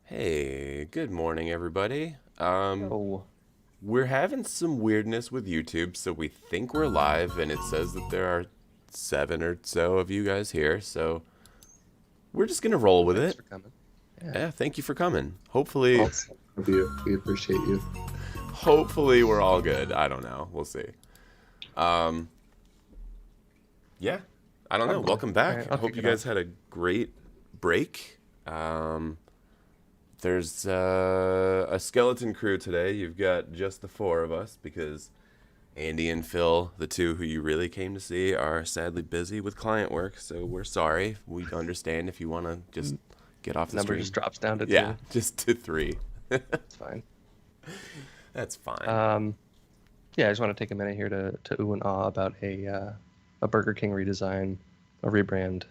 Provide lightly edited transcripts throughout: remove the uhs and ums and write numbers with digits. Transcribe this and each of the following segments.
Hey, good morning, everybody. Yo, We're having some weirdness with YouTube, so we think we're live, and it says that there are seven or so of you guys here, so we're just gonna roll with thanks it. for coming. Yeah, Yeah, thank you for coming. Hopefully, Awesome of you. We appreciate you. hopefully we're all good. I don't know. We'll see. Um, yeah, I don't know. probably. Welcome All right, back. I I'll hope kick you it guys off. had a great break. There's a skeleton crew today. You've got just the four of us because Andy and Phil, the two who you really came to see, are sadly busy with client work, so we're sorry. We understand if you want to just N- get off the Number just stream. drops down to Yeah, two. just to three. It's fine. That's fine. Um, yeah, I just want to take a minute here to ooh and ah about a Burger King redesign, a rebrand.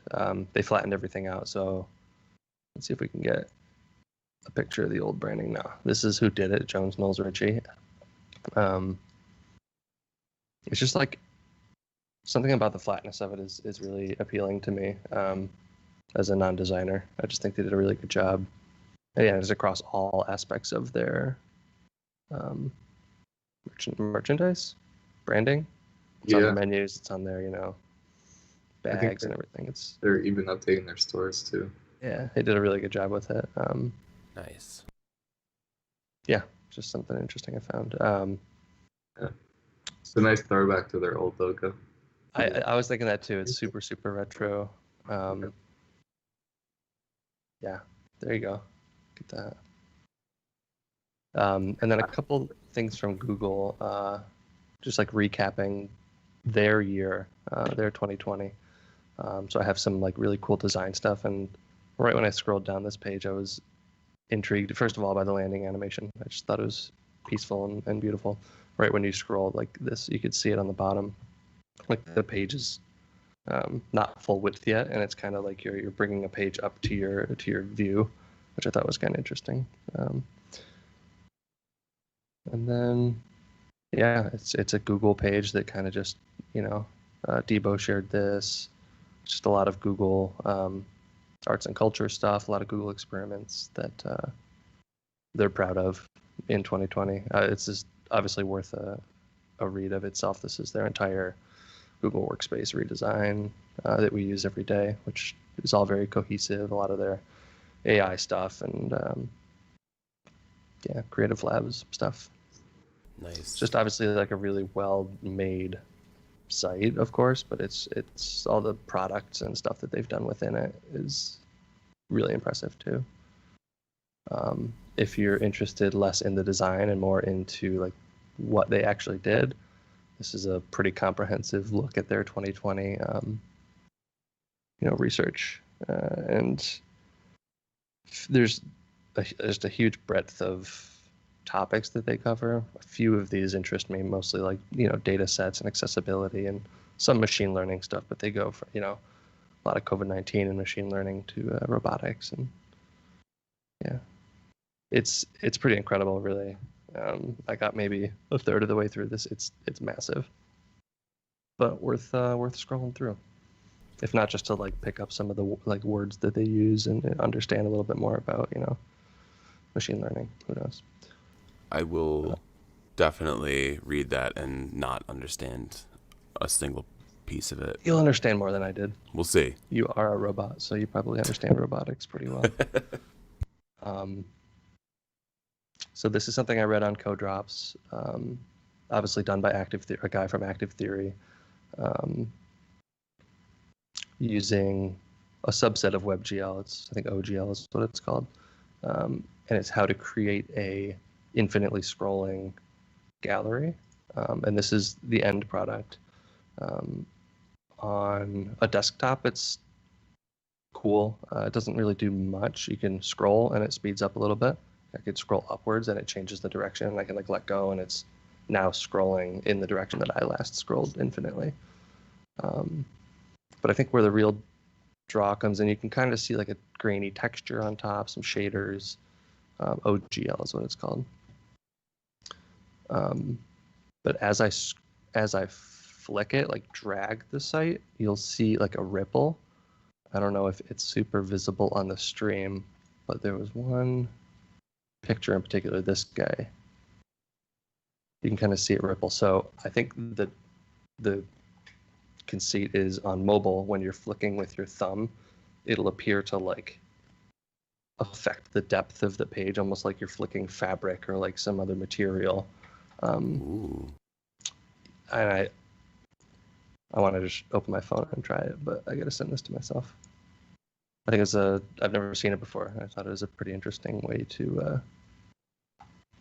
They flattened everything out, so let's see if we can get a picture of the old branding now. This is who did it, Jones Knowles Ritchie. Um, it's just like something about the flatness of it is really appealing to me. As a non-designer, I just think they did a really good job. And yeah, it's across all aspects of their um, merchandise, branding. It's on their Yeah, menus. It's on their I think bags and everything. It's they're even updating their stores too. yeah, they did a really good job with it. Nice. Yeah, just something interesting I found. Yeah, it's a nice throwback to their old logo. I was thinking that too. It's super retro. Yeah. Um, yeah, there you go. Get that. And then a couple things from Google, just like recapping their year, their 2020. So I have some like really cool design stuff, and right when I scrolled down this page, I was intrigued first of all by the landing animation. I just thought it was peaceful and beautiful. Right when you scroll like this, you could see it on the bottom. Like the page is not full width yet, and it's kind of like you're bringing a page up to your view, which I thought was kind of interesting. Um, and then yeah, it's a Google page that kind of just you know Debo shared this. Just a lot of Google arts and culture stuff, a lot of Google experiments that they're proud of in 2020. It's just obviously worth a read of itself. This is their entire Google Workspace redesign that we use every day, which is all very cohesive. A lot of their AI stuff and yeah, Creative Labs stuff. It's Nice. just obviously like a really well made site, of course, but it's all the products and stuff that they've done within it is really impressive too. If you're interested less in the design and more into like what they actually did, this is a pretty comprehensive look at their 2020 research, and there's just a huge breadth of topics that they cover. A few of these interest me, mostly like data sets and accessibility and some machine learning stuff, but they go for a lot of COVID-19 and machine learning to robotics, and yeah, it's pretty incredible, really. I got maybe a third of the way through this. It's massive, but worth scrolling through. If not just to like pick up some of the like words that they use and understand a little bit more about machine learning. Who knows? I Uh, will definitely read that and not understand a single piece of it. you'll understand more than I did. We'll see. You are a robot, so you probably understand robotics pretty well. Um, so this is something I read on Codrops, obviously done by a guy from Active Theory, um, using a subset of WebGL. I think OGL is what it's called, and it's how to create a infinitely scrolling gallery. And this is the end product. Um, on a desktop, it's cool. It doesn't really do much. You can scroll and it speeds up a little bit. I could scroll upwards and it changes the direction. And I can like let go and it's now scrolling in the direction that I last scrolled infinitely. Um, but I think where the real draw comes in, you can kind of see like a grainy texture on top, some shaders. OGL is what it's called. Um, but as I flick it, like drag the site, you'll see like a ripple. I don't know if it's super visible on the stream, but there was one. picture in particular, this guy, you can kind of see it ripple. So I think that the conceit is on mobile, when you're flicking with your thumb, it'll appear to like affect the depth of the page, almost like you're flicking fabric or like some other material. Ooh. And I want to just open my phone and try it, but I got to send this to myself. I think I've never seen it before. I thought it was a pretty interesting way to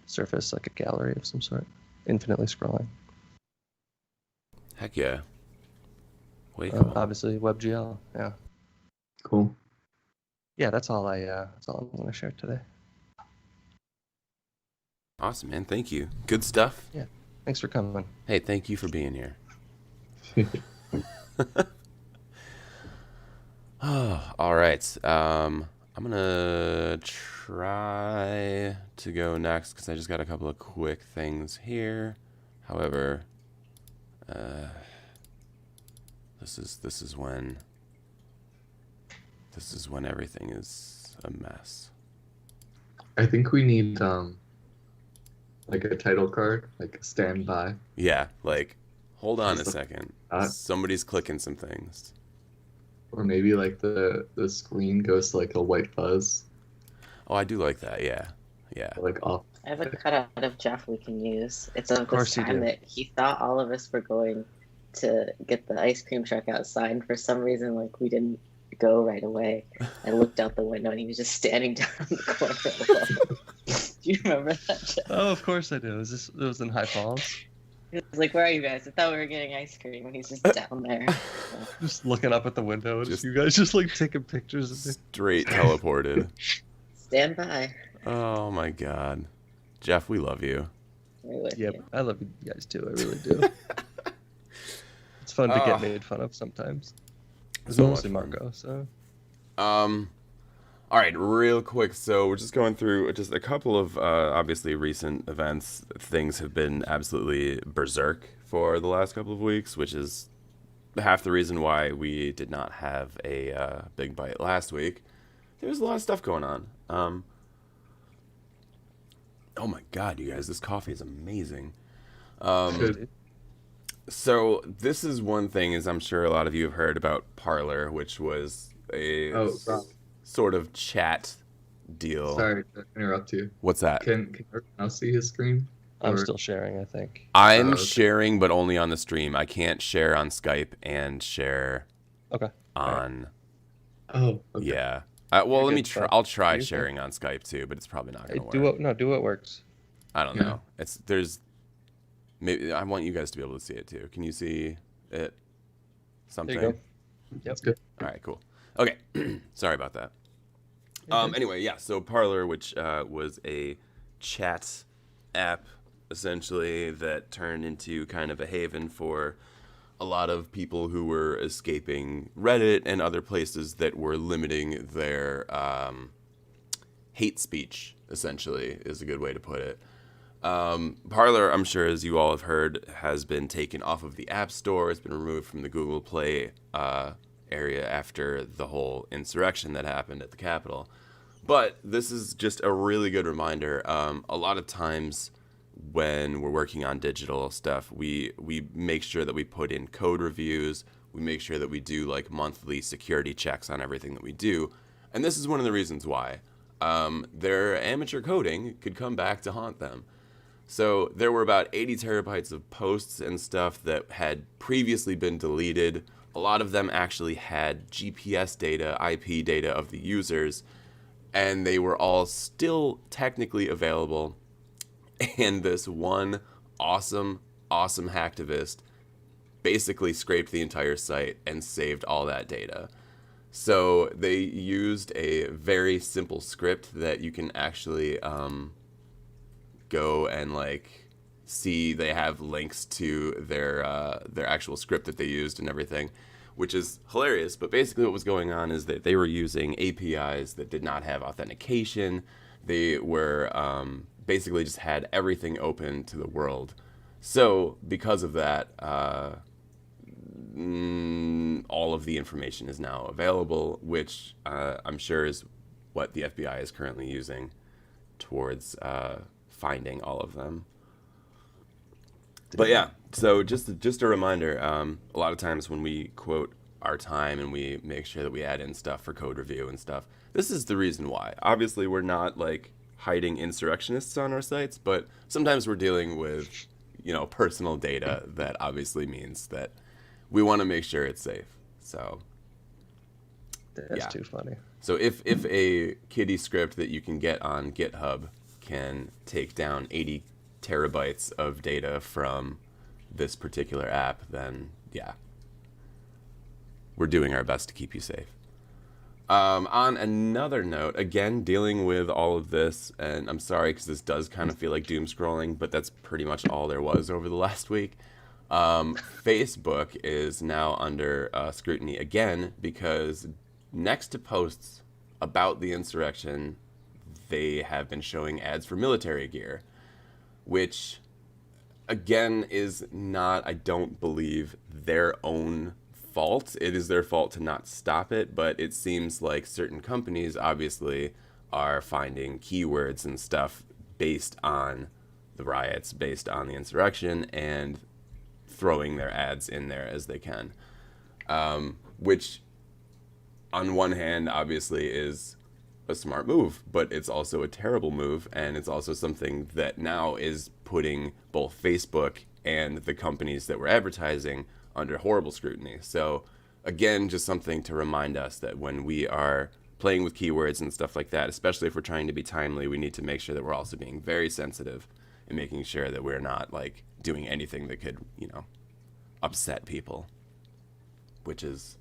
surface like a gallery of some sort, infinitely scrolling. Heck yeah. Way cool. Obviously WebGL, yeah. Cool. Yeah, that's all I'm going to share today. Awesome, man. Thank you. Good stuff. Yeah. Thanks for coming. Hey, thank you for being here. All right. I'm gonna try to go next because I just got a couple of quick things here. However, this is when everything is a mess. I think we need like a title card, like stand by. Yeah, like hold on a second. That. Somebody's clicking some things. Or maybe like the screen goes to like a white fuzz. Oh, I do like that. Yeah, yeah. Like off. I have a cutout of Jeff we can use. It's of course this you time do. that he thought all of us were going to get the ice cream truck outside, and for some reason, like, we didn't go right away. I looked out the window, and he was just standing down in the corner alone. Do you remember that, Jeff? Oh, of course I do. It was in High Falls? He was like, "Where are you guys? I thought we were getting ice cream," and he's just down there. Just looking up at the window, and Just- you guys just like taking pictures of me. Straight teleported. Stand by. Oh my God, Jeff, we love you. We're with Yep, you. I love you guys too. I really do. It's fun to get made fun of sometimes. It's So mostly much fun. Marco, so All right, real quick. So we're just going through just a couple of obviously recent events. Things have been absolutely berserk for the last couple of weeks, which is half the reason why we did not have a Big Byte last week. There was a lot of stuff going on. Oh my God, you guys, this coffee is amazing. Good. So this is one thing, as I'm sure a lot of you have heard about Parler, which was a Rob. sort of chat deal. Sorry to interrupt you. What's that? Can everyone else see his screen? I'm Or- still sharing, I think. I'm okay. sharing, but only on the stream. I can't share on Skype and share Okay. on. Oh, okay. Yeah. Well, let me good try. stuff. I'll try Do you sharing on Skype too, but it's probably not Hey, gonna do work. what works. I don't Yeah. know. There's maybe I want you guys to be able to see it too. Can you see it? Something. There you go. That's good. All right, cool. Okay, sorry about that. Anyway, yeah. So Parler, which was a chat app, essentially that turned into kind of a haven for a lot of people who were escaping Reddit and other places that were limiting their hate speech. Essentially, is a good way to put it. Parler, I'm sure, as you all have heard, has been taken off of the App Store. It's been removed from the Google Play area after the whole insurrection that happened at the Capitol. But this is just a really good reminder. A lot of times when we're working on digital stuff, we make sure that we put in code reviews. We make sure that we do like monthly security checks on everything that we do. And this is one of the reasons why. Their amateur coding could come back to haunt them. So there were about 80 terabytes of posts and stuff that had previously been deleted. A lot of them actually had GPS data, IP data of the users, and they were all still technically available. And this one awesome hacktivist basically scraped the entire site and saved all that data. So they used a very simple script that you can actually go and like see. They have links to their actual script that they used and everything, which is hilarious. But basically what was going on is that they were using APIs that did not have authentication. They were basically just had everything open to the world. So because of that, all of the information is now available, which I'm sure is what the FBI is currently using towards finding all of them. But yeah, so just a reminder, a lot of times when we quote our time and we make sure that we add in stuff for code review and stuff, this is the reason why. Obviously, we're not like hiding insurrectionists on our sites, but sometimes we're dealing with, personal data that obviously means that we want to make sure it's safe. So That's too funny. So if a kiddie script that you can get on GitHub can take down 80 terabytes of data from this particular app, then yeah, we're doing our best to keep you safe. On another note, again, dealing with all of this, and I'm sorry because this does kind of feel like doom scrolling, but that's pretty much all there was over the last week. Facebook is now under scrutiny again because next to posts about the insurrection, they have been showing ads for military gear, which again is not, I don't believe, their own fault. It is their fault to not stop it, but it seems like certain companies obviously are finding keywords and stuff based on the riots, based on the insurrection, and throwing their ads in there as they can, which on one hand obviously is a smart move, but it's also a terrible move, and it's also something that now is putting both Facebook and the companies that were advertising under horrible scrutiny. So again, just something to remind us that when we are playing with keywords and stuff like that, especially if we're trying to be timely, we need to make sure that we're also being very sensitive and making sure that we're not like doing anything that could, upset people, which is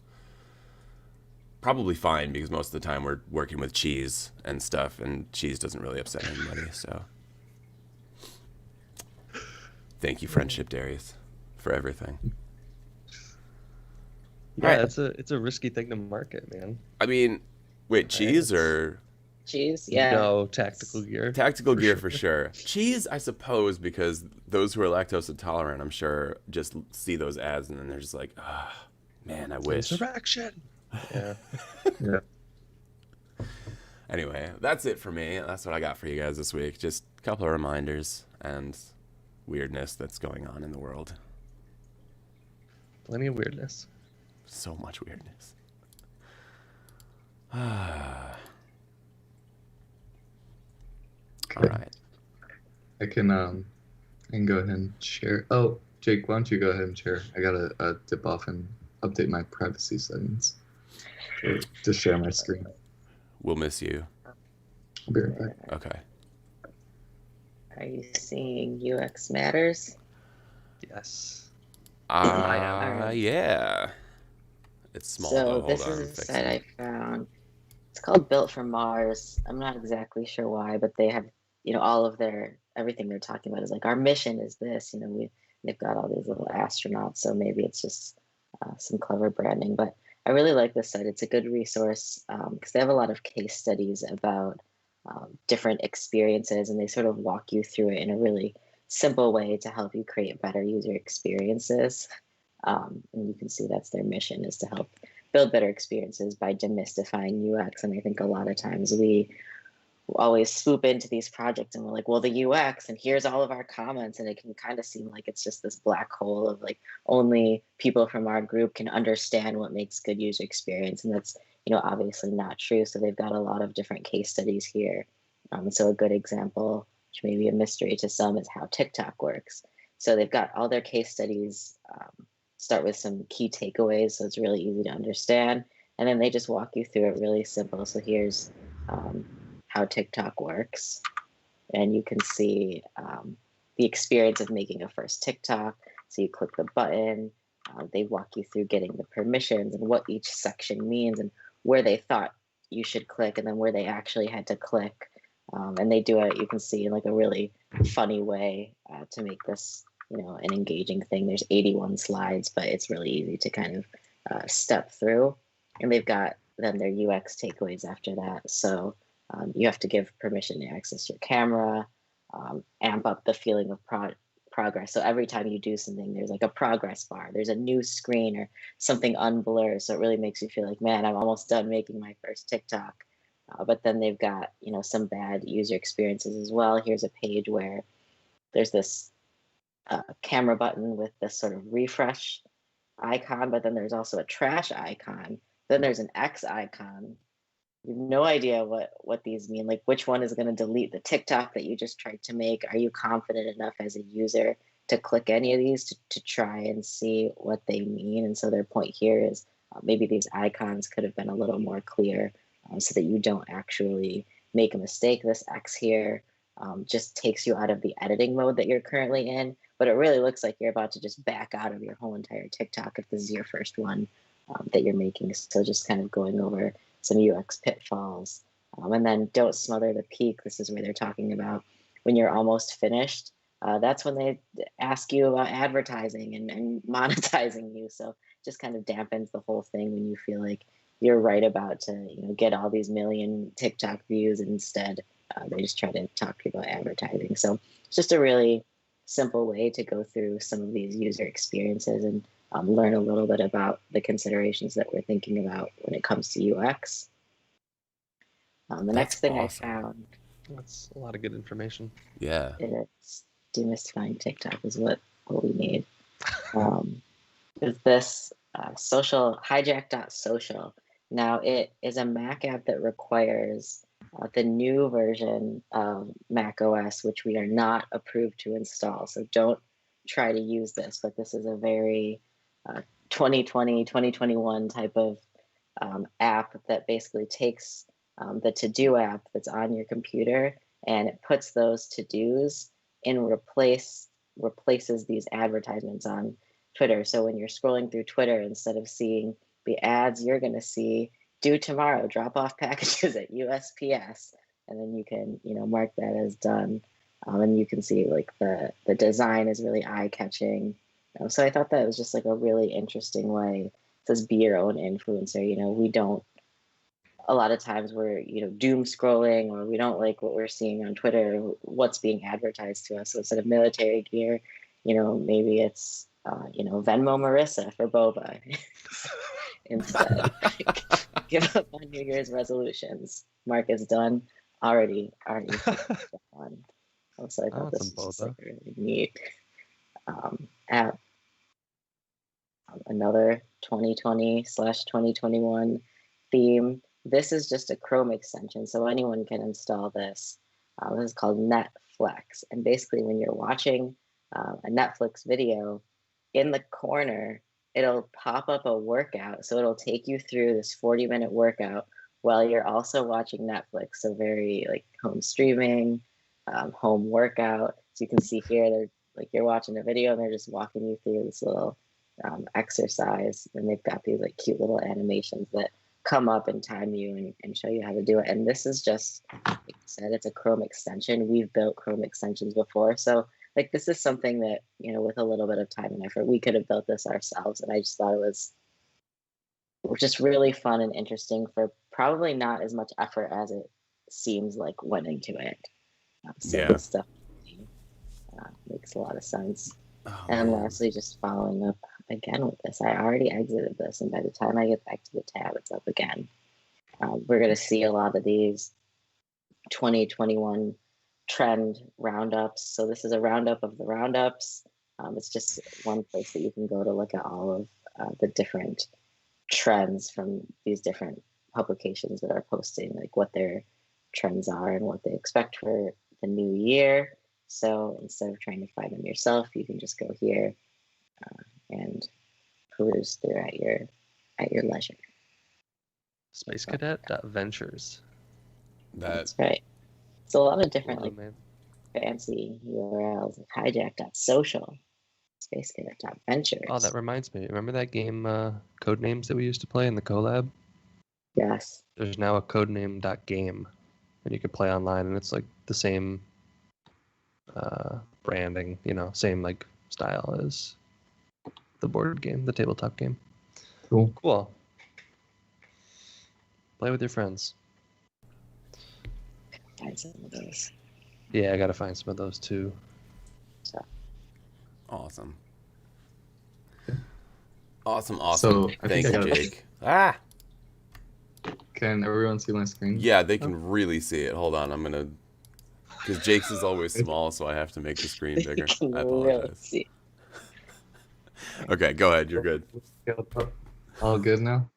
probably fine because most of the time we're working with cheese and stuff, and cheese doesn't really upset anybody. So thank you, Friendship Darius, for everything. Yeah, Right. it's a risky thing to market, man. I mean, wait, cheese or Cheese, yeah. No, tactical gear. tactical gear for sure. Cheese, I suppose, because those who are lactose intolerant, I'm sure, just see those ads and then they're just like, ah, man, I wish. Insurrection. Yeah. Yeah. Anyway, that's it for me. That's what I got for you guys this week. Just a couple of reminders and weirdness that's going on in the world. Plenty of weirdness. So much weirdness. All right. I can go ahead and share. Oh, Jake, why don't you go ahead and share? I gotta dip off and update my privacy settings to share my screen. We'll miss you. I'll be right back. Okay. Are you seeing UX Matters? Yes. Alright. Yeah. It's small So though. Hold this on. is I'm a fixing site I it. found. It's called Built for Mars. I'm not exactly sure why, but they have, all of everything they're talking about is like our mission is this. They've got all these little astronauts, so maybe it's just some clever branding. But I really like this site. It's a good resource because they have a lot of case studies about different experiences, and they sort of walk you through it in a really simple way to help you create better user experiences. And you can see that's their mission, is to help build better experiences by demystifying UX. And I think a lot of times we always swoop into these projects and we're like, well, the UX, and here's all of our comments. And it can kind of seem like it's just this black hole of like only people from our group can understand what makes good user experience. And that's, obviously not true. So they've got a lot of different case studies here. So a good example, which may be a mystery to some, is how TikTok works. So they've got all their case studies, start with some key takeaways, so it's really easy to understand. And then they just walk you through it really simple. So here's how TikTok works. And you can see the experience of making a first TikTok. So you click the button, they walk you through getting the permissions and what each section means and where they thought you should click and then where they actually had to click. And they do it, you can see, in like a really funny way to make this, an engaging thing. There's 81 slides, but it's really easy to kind of step through. And they've got then their UX takeaways after that. So you have to give permission to access your camera, amp up the feeling of progress. So every time you do something, there's like a progress bar, there's a new screen or something unblurred. So it really makes you feel like, man, I'm almost done making my first TikTok. But then they've got, some bad user experiences as well. Here's a page where there's this camera button with this sort of refresh icon, but then there's also a trash icon. Then there's an X icon. You have no idea what these mean. Like, which one is going to delete the TikTok that you just tried to make? Are you confident enough as a user to click any of these to try and see what they mean? And so their point here is maybe these icons could have been a little more clear so that you don't actually make a mistake. This X here just takes you out of the editing mode that you're currently in, but it really looks like you're about to just back out of your whole entire TikTok if this is your first one that you're making. So just kind of going over some UX pitfalls. And then don't smother the peak. This is where they're talking about when you're almost finished. That's when they ask you about advertising and monetizing you. So just kind of dampens the whole thing when you feel like you're right about to get all these million TikTok views, and instead they just try to talk to you about advertising. So it's just a really simple way to go through some of these user experiences and learn a little bit about the considerations that we're thinking about when it comes to UX. The next thing awesome. I found That's a lot of good information. Yeah. is demystifying TikTok is what we need. Is this social hijack.social. Now it is a Mac app that requires the new version of Mac OS, which we are not approved to install. So don't try to use this, but this is a very 2020, 2021 type of app that basically takes the to-do app that's on your computer and it puts those to-dos and replaces these advertisements on Twitter. So when you're scrolling through Twitter, instead of seeing the ads, you're going to see due tomorrow, drop off packages at USPS. And then you can, mark that as done. And you can see like the design is really eye catching. So I thought that was just like a really interesting way. It says be your own influencer. We don't, a lot of times we're, doom scrolling, or we don't like what we're seeing on Twitter, what's being advertised to us. So instead of military gear, maybe it's, Venmo Marissa for boba instead. Give up on New Year's resolutions. Mark is done. Already done. Also, I thought this was just like a really neat app. Another 2020/2021 theme. This is just a Chrome extension, so anyone can install this. This is called Netflix, and basically when you're watching a Netflix video, in the corner, it'll pop up a workout. So it'll take you through this 40-minute workout while you're also watching Netflix. So very like home streaming, home workout. So you can see here, they're like you're watching a video and they're just walking you through this little exercise. And they've got these like cute little animations that come up and time you and show you how to do it. And this is just, like I said, it's a Chrome extension. We've built Chrome extensions before. So like this is something that, with a little bit of time and effort, we could have built this ourselves. And I just thought it was just really fun and interesting for probably not as much effort as it seems like went into it. So this stuff makes a lot of sense. Oh, and man. lastly, just following up again with this, I already exited this, and by the time I get back to the tab, it's up again. We're going to see a lot of these 2021 trend roundups. So this is a roundup of the roundups. It's just one place that you can go to look at all of the different trends from these different publications that are posting, like what their trends are and what they expect for the new year. So instead of trying to find them yourself, you can just go here and peruse through at your leisure. SpaceCadet.ventures. That's right. It's a lot of different fancy URLs, like hijack.social, SpaceCadet.ventures. Oh, that reminds me. Remember that game Codenames that we used to play in the collab? Yes. There's now a codename.game and you can play online, and it's like the same branding, same like style as the board game, the tabletop game. Cool. Play with your friends. Find some of those. Yeah, I gotta find some of those too. Awesome. Awesome. So, Thank you, I gotta- Jake. Ah! Can everyone see my screen? Yeah, they can really see it. Hold on, I'm gonna. Because Jake's is always small, so I have to make the screen You bigger. can I really apologize. see. Okay, go ahead. You're good. All good now?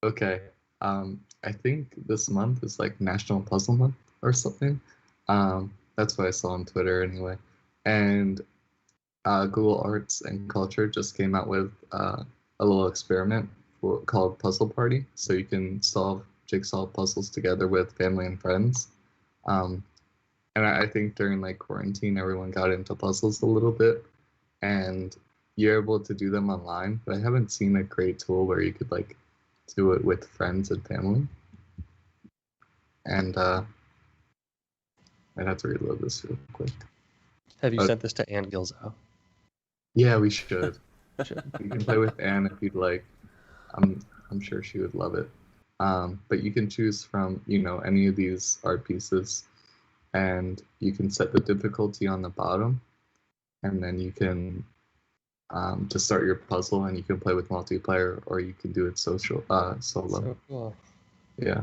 Okay. I think this month is like National Puzzle Month or something. That's what I saw on Twitter anyway. And Google Arts and Culture just came out with a little experiment called Puzzle Party. So you can solve jigsaw puzzles together with family and friends. Um, and I think during like quarantine, everyone got into puzzles a little bit, and you're able to do them online. But I haven't seen a great tool where you could like do it with friends and family. And I'd have to reload this real quick. Have you sent this to Ann Gilzow? Yeah, we should. Should. You can play with Anne if you'd like. I'm sure she would love it. But you can choose from any of these art pieces, and you can set the difficulty on the bottom, and then you can just start your puzzle, and you can play with multiplayer, or you can do it solo. So cool. Yeah.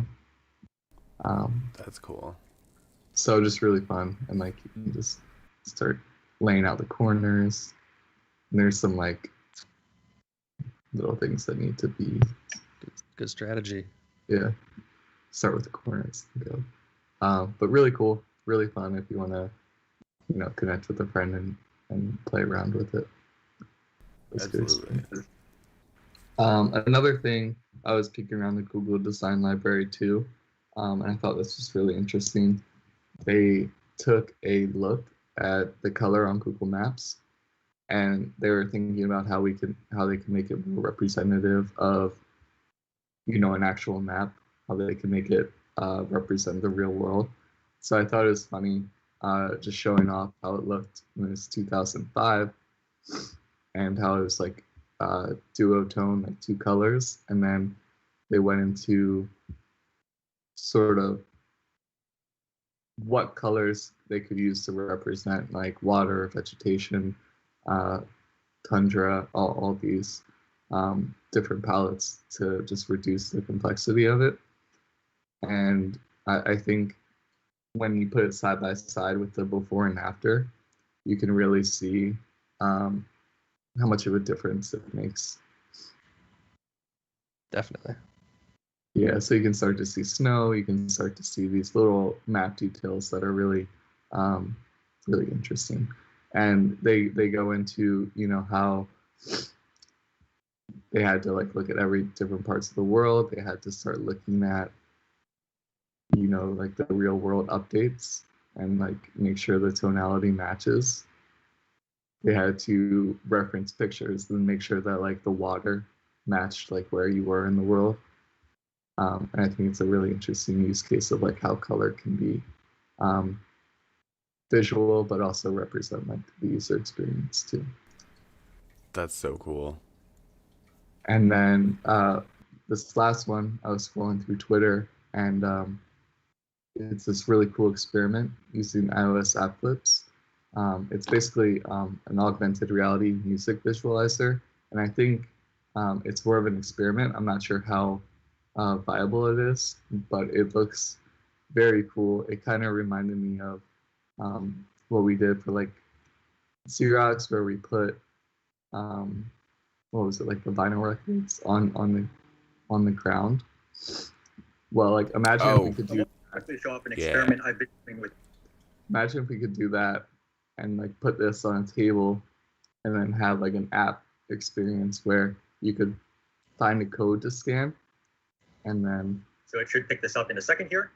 That's cool. So just really fun, and like you can just start laying out the corners. And there's some like little things that need to be. Good strategy. Yeah. Start with the corners. But really cool, really fun if you want to, connect with a friend and play around with it. It's good. Absolutely. Another thing, I was peeking around the Google Design Library too, and I thought this was really interesting. They took a look at the color on Google Maps, and they were thinking about how they can make it more representative of, an actual map, how they can make it represent the real world. So I thought it was funny, just showing off how it looked when it was 2005, and how it was like duotone, like two colors, and then they went into sort of what colors they could use to represent like water, vegetation, tundra, all these different palettes to just reduce the complexity of it. And I think when you put it side by side with the before and after, you can really see how much of a difference it makes. Definitely. Yeah, so you can start to see snow, you can start to see these little map details that are really, really interesting. And they go into, how they had to like look at every different parts of the world. They had to start looking at, like the real world updates and like make sure the tonality matches. They had to reference pictures and make sure that like the water matched like where you were in the world. And I think it's a really interesting use case of like how color can be visual, but also represent like the user experience too. That's so cool. And then this last one, I was scrolling through Twitter, and it's this really cool experiment using iOS app clips. It's basically an augmented reality music visualizer, and I think it's more of an experiment. I'm not sure how viable it is, but it looks very cool. It kind of reminded me of what we did for like Xerox, where we put what was it, like the vinyl records on the ground. Well, like imagine if we could do Quickly show off an experiment I've been doing with. Imagine if we could do that and like put this on a table and then have like an app experience where you could find a code to scan and then. So it should pick this up in a second here.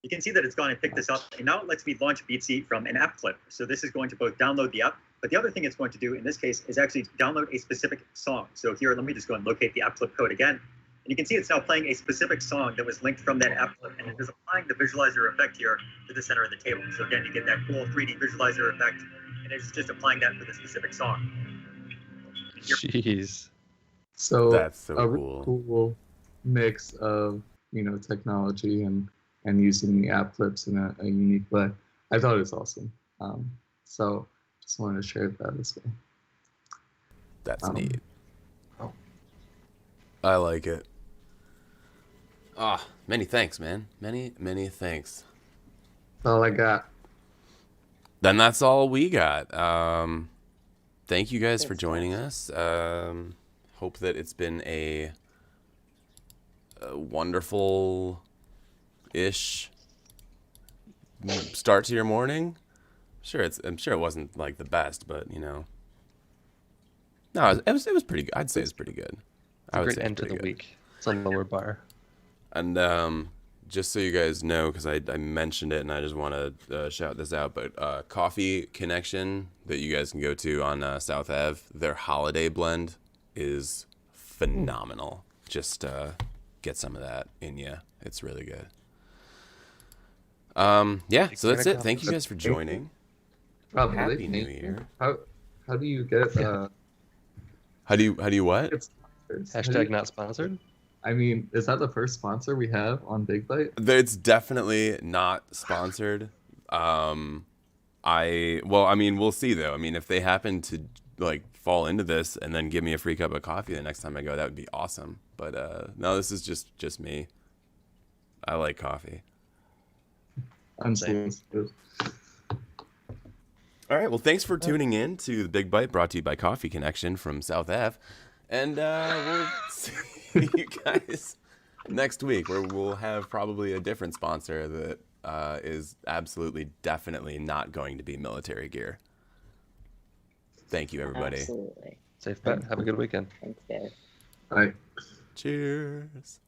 You can see that it's gone and picked this up, and now it lets me launch Beatsy from an app clip. So this is going to both download the app, but the other thing it's going to do in this case is actually download a specific song. So here, let me just go and locate the app clip code again. And you can see it's now playing a specific song that was linked from that app clip, and it is applying the visualizer effect here to the center of the table. So again, you get that cool 3D visualizer effect, and it's just applying that for the specific song. Jeez. So That's so a cool. really cool mix of technology and using the app clips in a unique way. I thought it was awesome. So just wanted to share that as well. That's neat. I like it. Ah, many thanks, man. Many thanks. That's all I got. Then that's all we got. Thank you guys for Good joining stuff. us. Hope that it's been a wonderful-ish start to your morning. I'm sure it wasn't like the best, but you know. No, it was pretty good. I'd say it's pretty good. It's a great end to the week. It's a lower bar. And just so you guys know, because I mentioned it and I just want to shout this out, but Coffee Connection that you guys can go to on South Ave, their holiday blend is phenomenal. Just get some of that in you. It's really good. Yeah, so that's it. Thank you guys for joining. Probably. Happy New Year. How do you get How do you what? get sponsors? Hashtag not sponsored. I mean, is that the first sponsor we have on Big Byte? It's definitely not sponsored. I mean, we'll see though. I mean, if they happen to like fall into this and then give me a free cup of coffee the next time I go, that would be awesome. But no, this is just me. I like coffee. Unsolicited. All right. Well, thanks for tuning in to the Big Bite, brought to you by Coffee Connection from South Ave, and we'll see you guys next week, where we'll have probably a different sponsor that is absolutely, definitely not going to be military gear. Thank you, everybody. Absolutely. Safe bet. Have a good weekend. Thanks, guys. Right. Cheers.